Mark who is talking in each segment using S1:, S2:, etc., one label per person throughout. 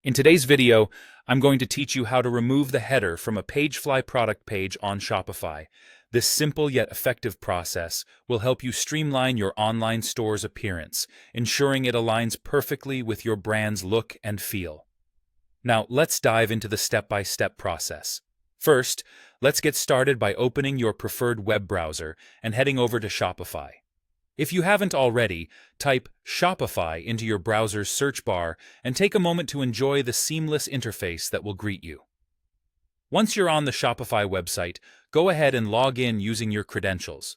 S1: In today's video, I'm going to teach you how to remove the header from a Pagefly product page on Shopify. This simple yet effective process will help you streamline your online store's appearance, ensuring it aligns perfectly with your brand's look and feel. Now, let's dive into the step-by-step process. First, let's get started by opening your preferred web browser and heading over to Shopify. If you haven't already, type Shopify into your browser's search bar and take a moment to enjoy the seamless interface that will greet you. Once you're on the Shopify website, go ahead and log in using your credentials.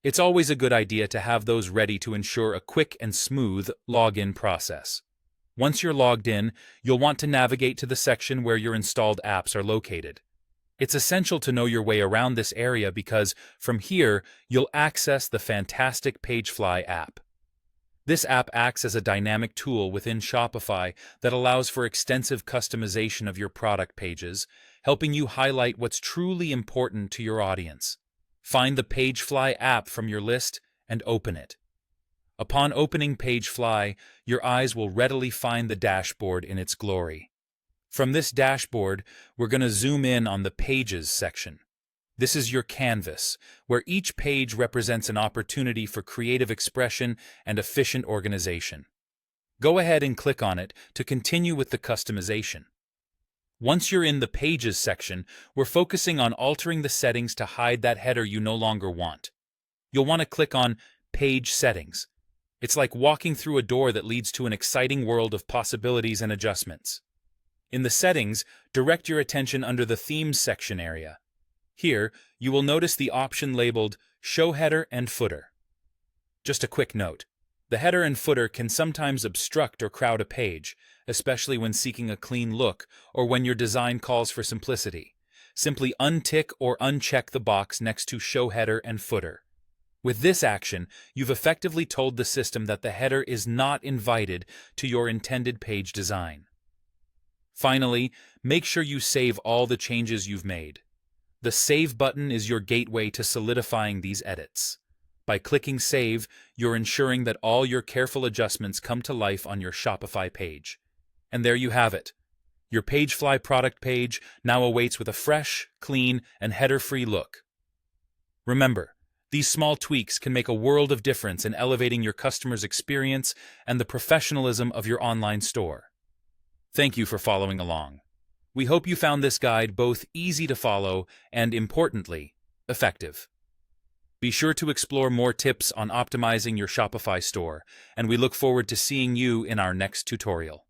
S1: It's always a good idea to have those ready to ensure a quick and smooth login process. Once you're logged in, you'll want to navigate to the section where your installed apps are located. It's essential to know your way around this area because from here, you'll access the fantastic Pagefly app. This app acts as a dynamic tool within Shopify that allows for extensive customization of your product pages, helping you highlight what's truly important to your audience. Find the Pagefly app from your list and open it. Upon opening Pagefly, your eyes will readily find the dashboard in its glory. From this dashboard, we're going to zoom in on the Pages section. This is your canvas, where each page represents an opportunity for creative expression and efficient organization. Go ahead and click on it to continue with the customization. Once you're in the Pages section, we're focusing on altering the settings to hide that header you no longer want. You'll want to click on Page Settings. It's like walking through a door that leads to an exciting world of possibilities and adjustments. In the settings, direct your attention under the Themes section area. Here, you will notice the option labeled Show Header and Footer. Just a quick note, the header and footer can sometimes obstruct or crowd a page, especially when seeking a clean look or when your design calls for simplicity. Simply untick or uncheck the box next to Show Header and Footer. With this action, you've effectively told the system that the header is not invited to your intended page design. Finally, make sure you save all the changes you've made. The Save button is your gateway to solidifying these edits. By clicking Save, you're ensuring that all your careful adjustments come to life on your Shopify page. And there you have it. Your Pagefly product page now awaits with a fresh, clean, and header-free look. Remember, these small tweaks can make a world of difference in elevating your customers' experience and the professionalism of your online store. Thank you for following along. We hope you found this guide both easy to follow and, importantly, effective. Be sure to explore more tips on optimizing your Shopify store, and we look forward to seeing you in our next tutorial.